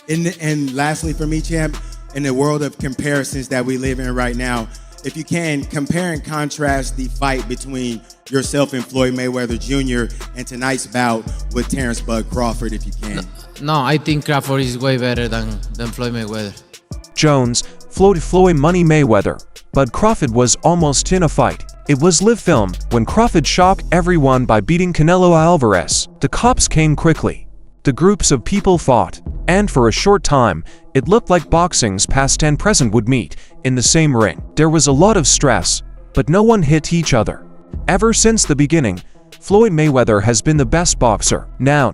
And lastly for me, champ, in the world of comparisons that we live in right now, if you can, compare and contrast the fight between yourself and Floyd Mayweather Jr. and tonight's bout with Terrence Bud Crawford, if you can. No, I think Crawford is way better than Floyd Mayweather. Jones, Floyd Money Mayweather, but Crawford was almost in a fight. It was live film when Crawford shocked everyone by beating Canelo Alvarez. The cops came quickly. The groups of people fought, and for a short time, it looked like boxing's past and present would meet in the same ring. There was a lot of stress, but no one hit each other. Ever since the beginning, Floyd Mayweather has been the best boxer. Now,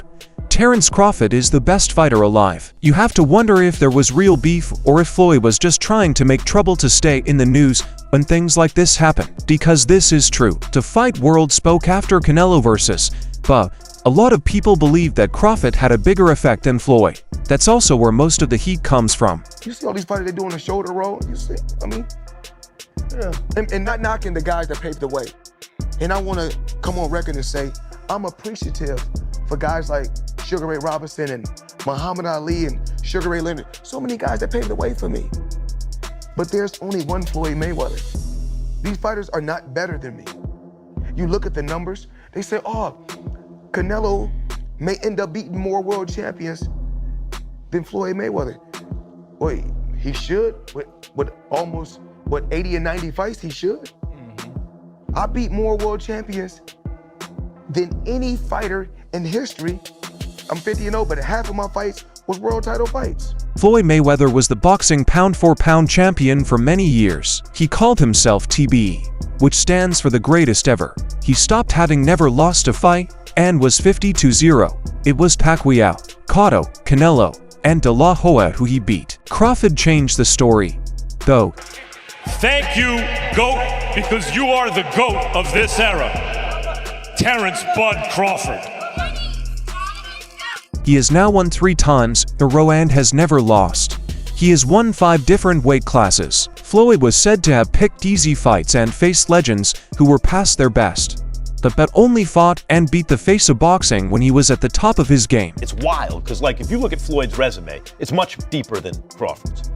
Terrence Crawford is the best fighter alive. You have to wonder if there was real beef or if Floyd was just trying to make trouble to stay in the news when things like this happen. Because this is true. The fight world spoke after Canelo versus, but a lot of people believe that Crawford had a bigger effect than Floyd. That's also where most of the heat comes from. You see all these fighters they doing the shoulder roll? You see, I mean, yeah. And not knocking the guys that paved the way. And I want to come on record and say, I'm appreciative for guys like Sugar Ray Robinson and Muhammad Ali and Sugar Ray Leonard. So many guys that paved the way for me. But there's only one Floyd Mayweather. These fighters are not better than me. You look at the numbers, they say, oh, Canelo may end up beating more world champions than Floyd Mayweather. Wait, he should? With almost, 80 and 90 fights, he should? I beat more world champions than any fighter in history. I'm 50-0, but half of my fights was world title fights. Floyd Mayweather was the boxing pound-for-pound champion for many years. He called himself TBE, which stands for the greatest ever. He stopped having never lost a fight and was 50-0. It was Pacquiao, Cotto, Canelo, and De La Hoya who he beat. Crawford changed the story, though. Thank you, GOAT, because you are the GOAT of this era. Terrence Bud Crawford. He has now won 3 times in a row and has never lost. He has won 5 different weight classes. Floyd was said to have picked easy fights and faced legends who were past their best. But only fought and beat the face of boxing when he was at the top of his game. It's wild, because if you look at Floyd's resume, it's much deeper than Crawford's.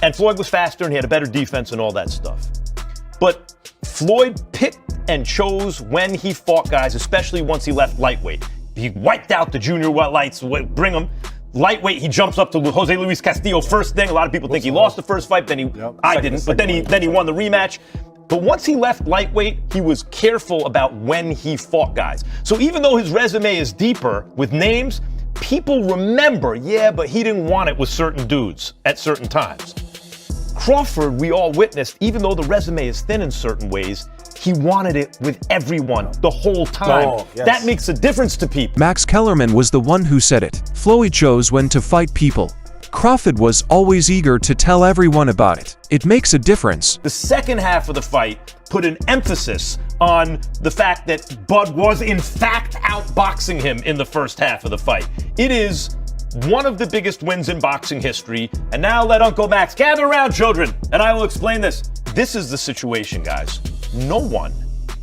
And Floyd was faster and he had a better defense and all that stuff. But Floyd picked and chose when he fought guys, especially once he left lightweight. He wiped out the junior lights, bring him. Lightweight, he jumps up to Jose Luis Castillo first thing. A lot of people think he lost the first fight, I didn't, but then he won the rematch. But once he left lightweight, he was careful about when he fought guys. So even though his resume is deeper with names, people remember, yeah, but he didn't want it with certain dudes at certain times. Crawford, we all witnessed, even though the resume is thin in certain ways, he wanted it with everyone the whole time. Oh, yes. That makes a difference to people. Max Kellerman was the one who said it. Floyd chose when to fight people. Crawford was always eager to tell everyone about it. It makes a difference. The second half of the fight put an emphasis on the fact that Bud was in fact outboxing him in the first half of the fight. It is one of the biggest wins in boxing history. And now let Uncle Max gather around, children, and I will explain this. This is the situation, guys. No one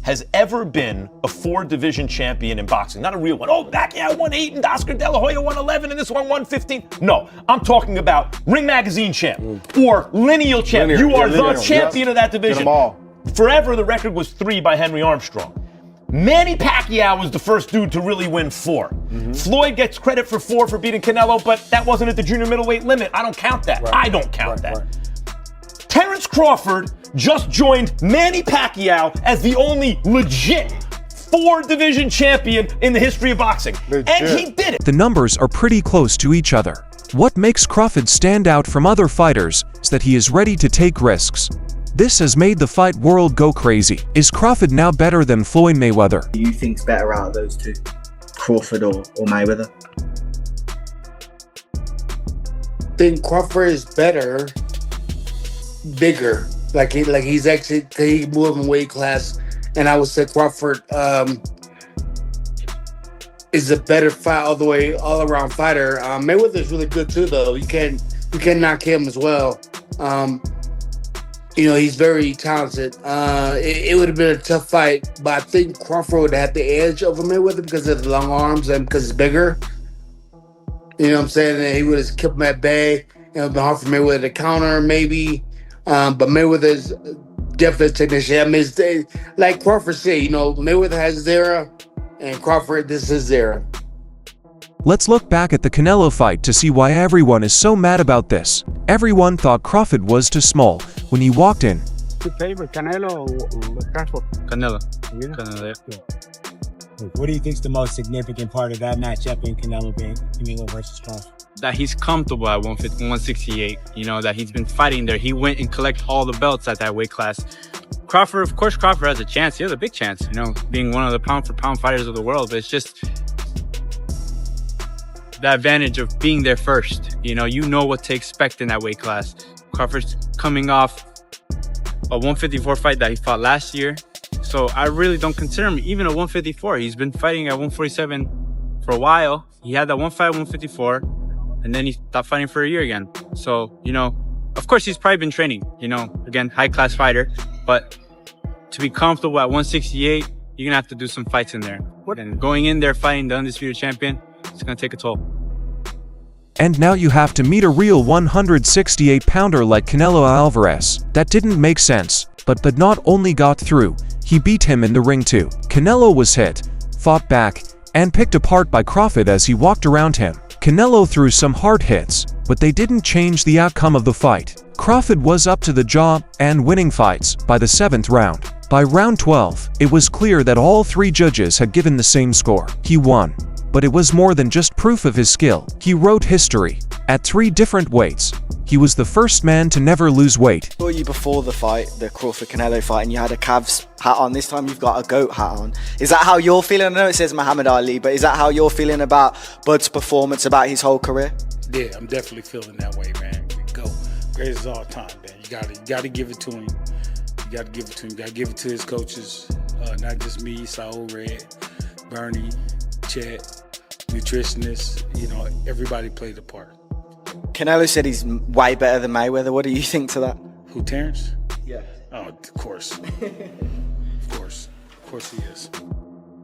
has ever been a 4-division champion in boxing. Not a real one. Oh, Pacquiao won 8 and Oscar De La Hoya won 11 and this one won 15. No, I'm talking about Ring Magazine champ or lineal champ. You are the champion of that division. Get them all. Forever, the record was 3 by Henry Armstrong. Manny Pacquiao was the first dude to really win 4. Floyd gets credit for 4 for beating Canelo, but that wasn't at the junior middleweight limit. I don't count that. I don't count that. Terrence Crawford just joined Manny Pacquiao as the only legit 4-division champion in the history of boxing. And he did it. The numbers are pretty close to each other. What makes Crawford stand out from other fighters is that he is ready to take risks. This has made the fight world go crazy. Is Crawford now better than Floyd Mayweather? Who do you think's better out of those two? Crawford or Mayweather? I think Crawford is better, bigger. He's actually, he moved in weight class, and I would say Crawford is a better fight all around fighter. Mayweather's really good too, though. You can't knock him as well. You know, he's very talented. It would have been a tough fight, but I think Crawford would have the edge over Mayweather because of the long arms and because he's bigger. You know what I'm saying? And he would have kept him at bay. It would have been hard for Mayweather to counter, maybe. But Mayweather's definitely a technician. I mean, like Crawford said, you know, Mayweather has his era, and Crawford, this is his era. Let's look back at the Canelo fight to see why everyone is so mad about this. Everyone thought Crawford was too small when he walked in. Your favorite, Canelo or Crawford? Canelo. Yeah. Canelo. Yeah. What do you think is the most significant part of that matchup in Canelo versus Crawford? That he's comfortable at 150, 168. You know, that he's been fighting there. He went and collected all the belts at that weight class. Crawford, of course, Crawford has a chance. He has a big chance, you know, being one of the pound-for-pound fighters of the world. But it's just the advantage of being there first. You know what to expect in that weight class. Crawford's coming off a 154 fight that he fought last year. So I really don't consider him even a 154. He's been fighting at 147 for a while. He had that one fight at 154, and then he stopped fighting for a year again. So, you know, of course he's probably been training, you know, again, high-class fighter. But to be comfortable at 168, you're going to have to do some fights in there. And going in there fighting the undisputed champion, it's going to take a toll. And now you have to meet a real 168-pounder like Canelo Alvarez. That didn't make sense, but not only got through, he beat him in the ring too. Canelo was hit, fought back, and picked apart by Crawford as he walked around him. Canelo threw some hard hits, but they didn't change the outcome of the fight. Crawford was up to the job and winning fights by the 7th round. By round 12, it was clear that all 3 judges had given the same score. He won. But it was more than just proof of his skill. He wrote history. At 3 different weights, he was the first man to never lose weight. I saw you before the fight, the Crawford-Canelo fight, and you had a Cavs hat on. This time you've got a GOAT hat on. Is that how you're feeling? I know it says Muhammad Ali, but is that how you're feeling about Bud's performance, about his whole career? Yeah, I'm definitely feeling that way, man. GOAT. Greatest of all time, man. You gotta give it to him. You gotta give it to him. You gotta give it to his coaches. Not just me, Saul Red, Bernie, Chet, nutritionists, you know, everybody played a part. Canelo said he's way better than Mayweather. What do you think to that? Who, Terrence? Yeah. Oh, of course. Of course he is.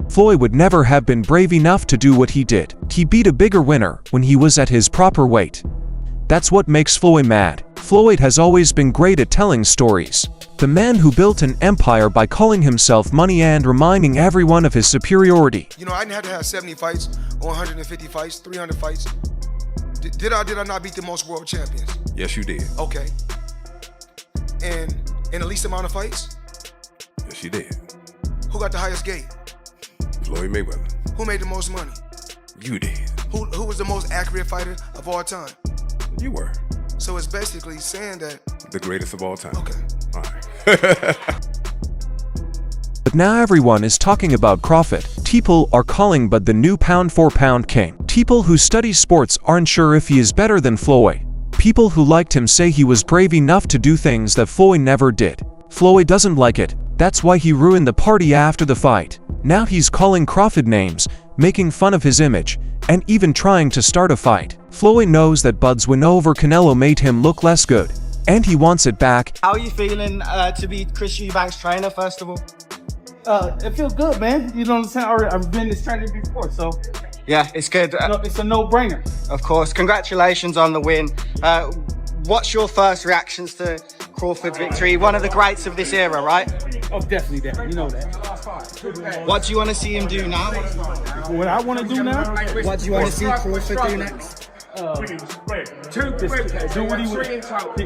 Floyd would never have been brave enough to do what he did. He beat a bigger winner when he was at his proper weight. That's what makes Floyd mad. Floyd has always been great at telling stories. The man who built an empire by calling himself money and reminding everyone of his superiority. You know, I didn't have to have 70 fights or 150 fights, 300 fights. Did I not beat the most world champions? Yes, you did. Okay. And in the least amount of fights? Yes, you did. Who got the highest gate? Floyd Mayweather. Who made the most money? You did. Who was the most accurate fighter of all time? You were. So it's basically saying that... The greatest of all time. Okay. All right. But now everyone is talking about Crawford. People are calling Bud the new pound-for-pound king. People who study sports aren't sure if he is better than Floyd. People who liked him say he was brave enough to do things that Floyd never did. Floyd doesn't like it. That's why he ruined the party after the fight. Now he's calling Crawford names, making fun of his image, and even trying to start a fight. Floyd knows that Bud's win over Canelo made him look less good, and he wants it back. How are you feeling to be Chris Eubank's trainer, first of all? It feels good, man. You know what I'm saying? I've been this trainer before, so... Yeah, it's good. It's a no-brainer. Of course. Congratulations on the win. What's your first reactions to Crawford's victory? One of the greats of this era, right? Oh, definitely that. You know that. What do you want to see him do now? What I want to do now? What do you want to see Crawford do next? Do what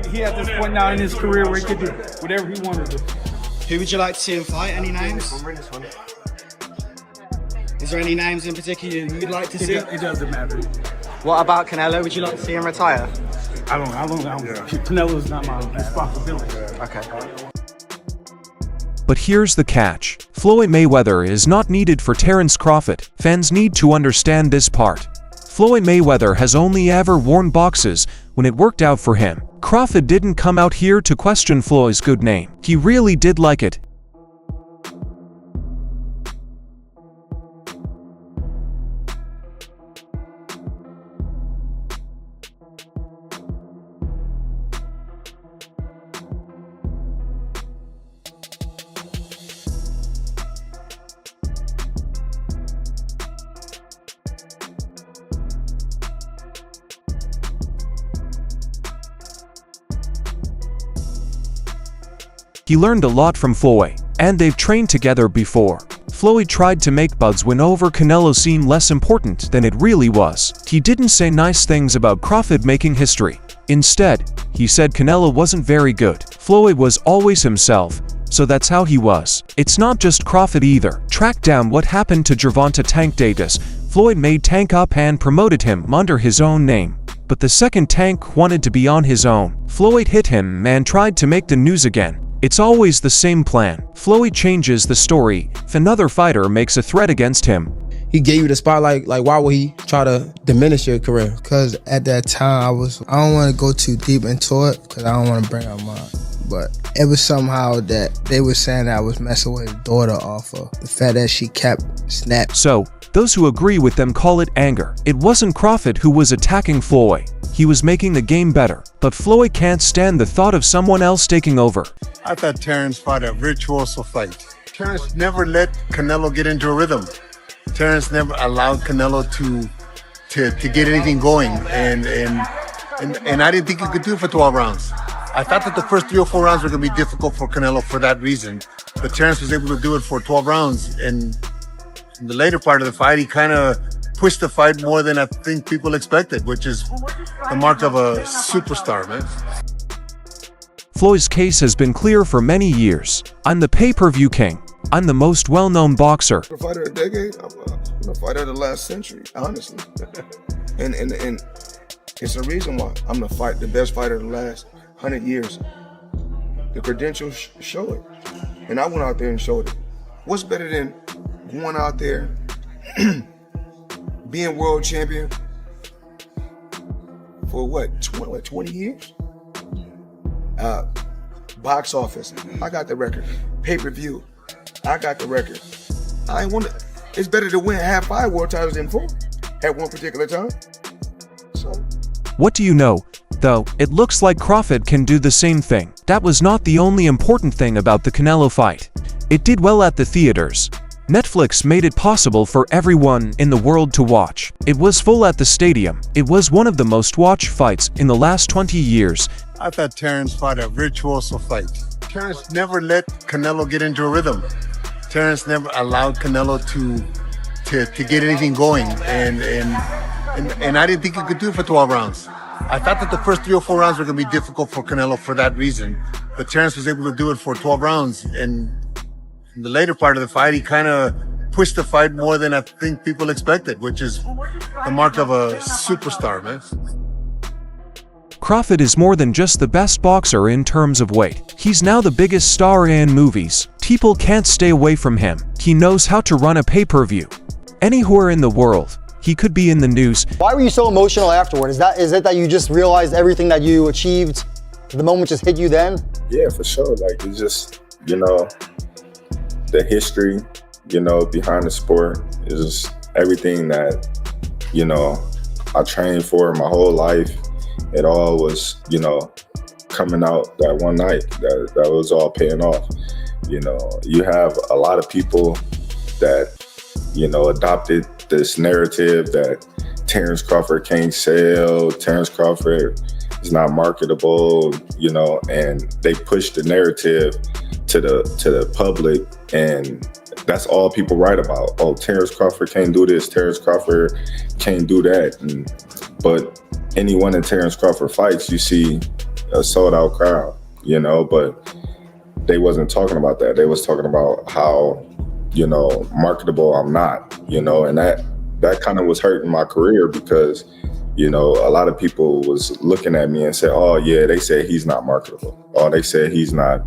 he at this point now in his career where he could do whatever he wanted to do. Who would you like to see him fight? Any names? Is there any names in particular you'd like to see? It doesn't matter. What about Canelo? Would you like to see him retire? I don't. Canelo's not my responsibility. Okay. But here's the catch. Floyd Mayweather is not needed for Terence Crawford. Fans need to understand this part. Floyd Mayweather has only ever worn boxes when it worked out for him. Crawford didn't come out here to question Floyd's good name. He really did like it. He learned a lot from Floyd, and they've trained together before. Floyd tried to make Bud's win over Canelo seem less important than it really was. He didn't say nice things about Crawford making history. Instead, he said Canelo wasn't very good. Floyd was always himself, so that's how he was. It's not just Crawford either. Track down what happened to Gervonta Tank Davis. Floyd made Tank up and promoted him under his own name. But the second Tank wanted to be on his own. Floyd hit him and tried to make the news again. It's always the same plan. Floyd changes the story if another fighter makes a threat against him. He gave you the spotlight, like why would he try to diminish your career? Because at that time I don't want to go too deep into it because I don't want to bring up mine. But it was somehow that they were saying that I was messing with his daughter off of the fact that she kept snapping. So, those who agree with them call it anger. It wasn't Crawford who was attacking Floyd. He was making the game better. But Floyd can't stand the thought of someone else taking over. I thought Terrence fought a virtuoso fight. Terrence never let Canelo get into a rhythm. Terrence never allowed Canelo to get anything going. And I didn't think he could do it for 12 rounds. I thought that the first 3 or 4 rounds were going to be difficult for Canelo for that reason. But Terrence was able to do it for 12 rounds. And in the later part of the fight, he kind of pushed the fight more than I think people expected, which is the mark of a superstar, man. Floyd's case has been clear for many years. I'm the pay-per-view king. I'm the most well-known boxer. The fighter of the decade, I'm the fighter of the last century, honestly. and it's a reason why I'm the best fighter of the last 100 years. The credentials show it. And I went out there and showed it. What's better than going out there, being world champion for what, 20 years? Box office, I got the record. Pay-per-view, I got the record. I ain't want to. It's better to win 5 world titles than 4 at one particular time. So, what do you know? Though, it looks like Crawford can do the same thing. That was not the only important thing about the Canelo fight. It did well at the theaters. Netflix made it possible for everyone in the world to watch. It was full at the stadium. It was one of the most watched fights in the last 20 years. I thought Terrence fought a virtuoso fight. Terrence never let Canelo get into a rhythm. Terrence never allowed Canelo to get anything going. And I didn't think he could do it for 12 rounds. I thought that the first 3 or 4 rounds were going to be difficult for Canelo for that reason. But Terrence was able to do it for 12 rounds. And in the later part of the fight, he kind of pushed the fight more than I think people expected, which is the mark of a superstar, man. Crawford is more than just the best boxer in terms of weight. He's now the biggest star in movies. People can't stay away from him. He knows how to run a pay-per-view. Anywhere in the world, he could be in the news. Why were you so emotional afterward? Is it that you just realized everything that you achieved? The moment just hit you then? Yeah, for sure. Like, it's just, the history, behind the sport is just everything that, I trained for my whole life. It all was, coming out that one night. That was all paying off. You have a lot of people that, adopted this narrative that Terrence Crawford can't sell, Terrence Crawford is not marketable, and they push the narrative to the public, and that's all people write about. Oh, Terrence Crawford can't do this, Terrence Crawford can't do that. But anyone in Terrence Crawford fights, you see a sold-out crowd, but they wasn't talking about that. They was talking about how, marketable I'm not, and that kind of was hurting my career because, a lot of people was looking at me and said, oh yeah, they said he's not marketable. Or they said he's not,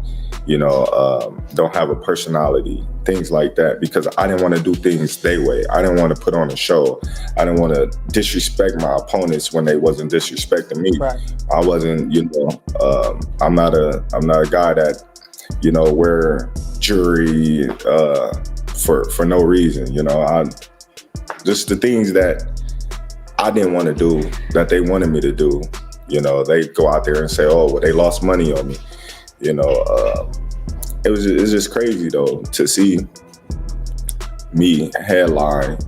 don't have a personality, things like that, because I didn't want to do things their way. I didn't want to put on a show. I didn't want to disrespect my opponents when they wasn't disrespecting me. Right. I wasn't, I'm not a guy that, wear jewelry for no reason. Just the things that I didn't want to do that they wanted me to do. They go out there and say, oh, well, they lost money on me. It's just crazy though to see me headline,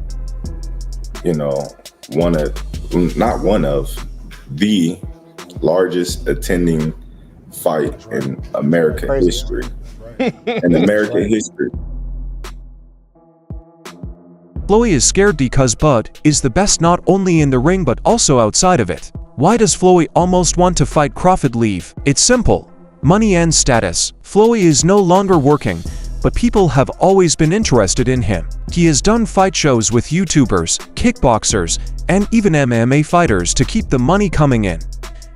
not one of the largest attending fight in American history. In American history. Floyd is scared because Bud is the best not only in the ring but also outside of it. Why does Floyd almost want to fight Crawford leave? It's simple. Money and status. Floyd is no longer working, but people have always been interested in him. He has done fight shows with YouTubers, kickboxers, and even MMA fighters to keep the money coming in.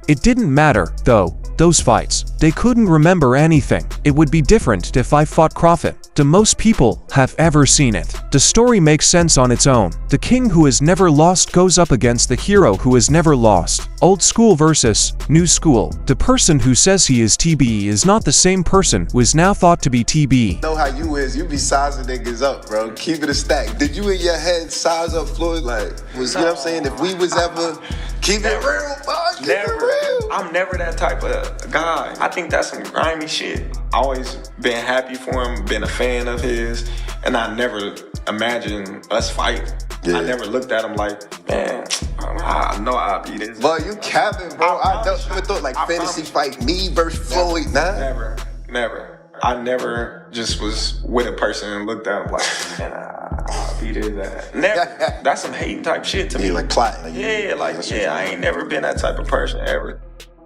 It didn't matter, though, those fights. They couldn't remember anything. It would be different if I fought Crawford. The most people have ever seen it. The story makes sense on its own. The king who has never lost goes up against the hero who has never lost. Old school versus new school. The person who says he is TB is not the same person who is now thought to be TB. Know how you is, you be sizing niggas up, bro. Keep it a stack. Did you in your head size up Floyd? Like, was, you know what I'm saying? If we was ever, keep it real, bro. Keep it real. I'm never that type of guy. I think that's some grimy shit. Always been happy for him, been a fan of his, and I never imagined us fighting. Yeah. I never looked at him like, man, I know I'll be this. But you capping, bro. I never thought like fantasy fight me versus Floyd, nah. Never. I never just was with a person and looked at him like, man, I'll be this. Never. That's some hating type shit to me. Like plotting. I ain't never been that type of person ever.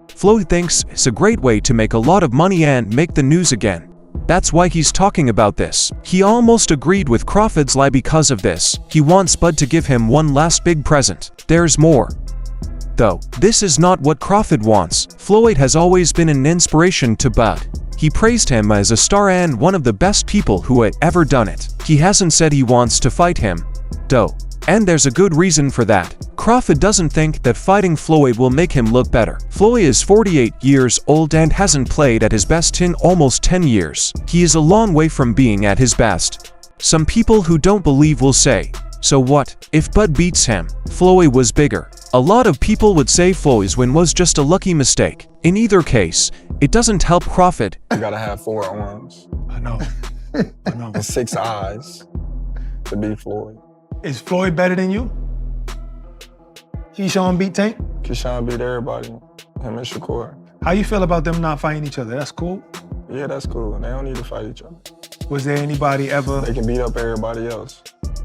Floyd thinks it's a great way to make a lot of money and make the news again. That's why he's talking about this. He almost agreed with Crawford's lie because of this. He wants Bud to give him one last big present. There's more. Though, this is not what Crawford wants. Floyd has always been an inspiration to Bud. He praised him as a star and one of the best people who had ever done it. He hasn't said he wants to fight him, though. And there's a good reason for that. Crawford doesn't think that fighting Floyd will make him look better. Floyd is 48 years old and hasn't played at his best in almost 10 years. He is a long way from being at his best. Some people who don't believe will say, so what if Bud beats him? Floyd was bigger. A lot of people would say Floyd's win was just a lucky mistake. In either case, it doesn't help Crawford. You gotta have 4 arms. I know. And 6 eyes to beat Floyd. Is Floyd better than you? Keyshawn beat Tank? Keyshawn beat everybody. Him and Shakur. How you feel about them not fighting each other? That's cool? Yeah, that's cool. They don't need to fight each other. Was there anybody ever... They can beat up everybody else.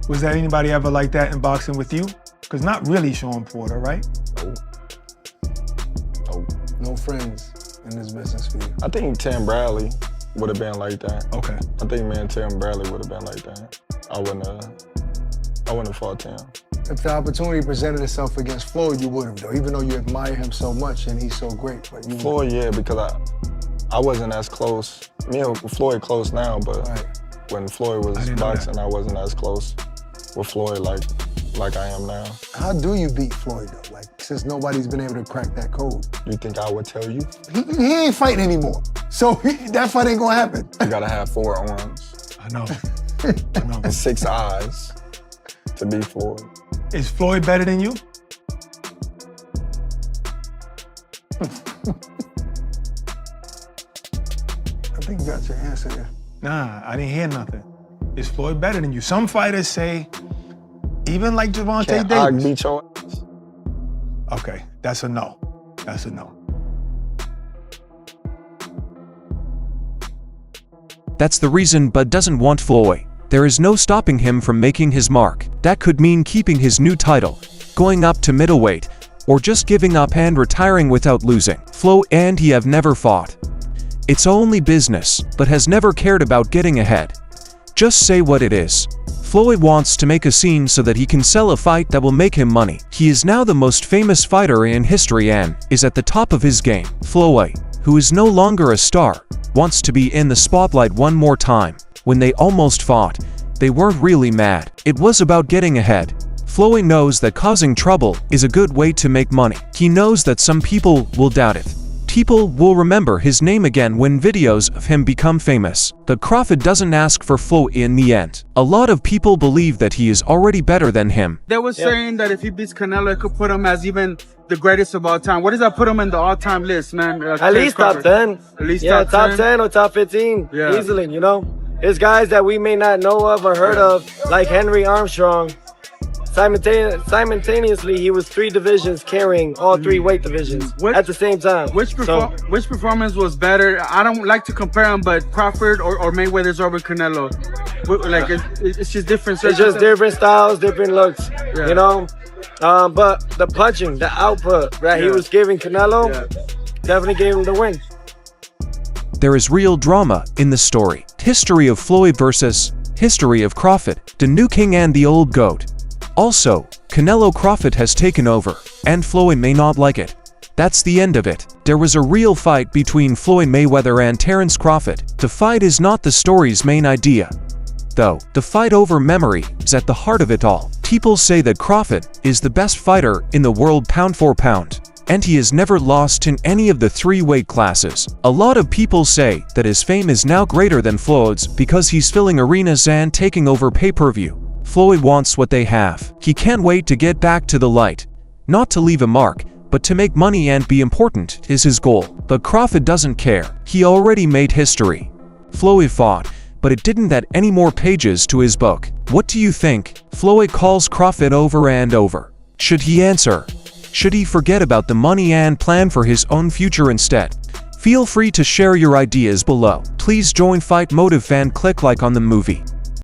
Was there anybody ever like that in boxing with you? Because not really Sean Porter, right? No. No friends in this business for you. I think Tim Bradley would have been like that. Okay. I think me and Tim Bradley would have been like that. I wouldn't have fought Tim. If the opportunity presented itself against Floyd, you would have, though, even though you admire him so much and he's so great. But you Floyd, yeah, because I wasn't as close. Me and Floyd close now, but when Floyd was boxing, I wasn't as close with Floyd like I am now. How do you beat Floyd, though? Like, since nobody's been able to crack that code. You think I would tell you? He ain't fighting anymore, so that fight ain't gonna happen. You gotta have 4 arms. I know. And 6 eyes to beat Floyd. Is Floyd better than you? I think you got your answer there. Nah, I didn't hear nothing. Is Floyd better than you? Some fighters say, even like Gervonta Davis. I beat your ass. Okay, that's a no. That's a no. That's the reason Bud doesn't want Floyd. There is no stopping him from making his mark. That could mean keeping his new title, going up to middleweight, or just giving up and retiring without losing. Floyd and he have never fought. It's only business, but has never cared about getting ahead. Just say what it is. Floyd wants to make a scene so that he can sell a fight that will make him money. He is now the most famous fighter in history and is at the top of his game. Floyd, who is no longer a star, wants to be in the spotlight one more time. When they almost fought, they weren't really mad. It was about getting ahead. Floyd knows that causing trouble is a good way to make money. He knows that some people will doubt it. People will remember his name again when videos of him become famous. But Crawford doesn't ask for Floyd in the end. A lot of people believe that he is already better than him. They were saying that if he beats Canelo, it could put him as even the greatest of all time. What does that put him in the all-time list, man? At least top 10. At least top 10 or top 15, easily, you know? There's guys that we may not know of or heard of, like Henry Armstrong. simultaneously, he was 3 divisions carrying all 3 weight divisions at the same time. Which performance was better? I don't like to compare them, but Crawford or Mayweather's over Canelo. Like it's just different. It's just different styles, different looks. You know. But the punching, the output that he was giving Canelo, definitely gave him the win. There is real drama in the story. History of Floyd versus history of Crawford, the new king and the old goat. Also, Canelo Crawford has taken over, and Floyd may not like it. That's the end of it. There was a real fight between Floyd Mayweather and Terence Crawford. The fight is not the story's main idea, though. The fight over memory is at the heart of it all. People say that Crawford is the best fighter in the world pound for pound, and he has never lost in any of the 3 weight classes. A lot of people say that his fame is now greater than Floyd's because he's filling arenas and taking over pay-per-view. Floyd wants what they have. He can't wait to get back to the light. Not to leave a mark, but to make money and be important is his goal. But Crawford doesn't care. He already made history. Floyd fought, but it didn't add any more pages to his book. What do you think? Floyd calls Crawford over and over. Should he answer? Should he forget about the money and plan for his own future instead? Feel free to share your ideas below. Please join Fight Motive and click like on the movie.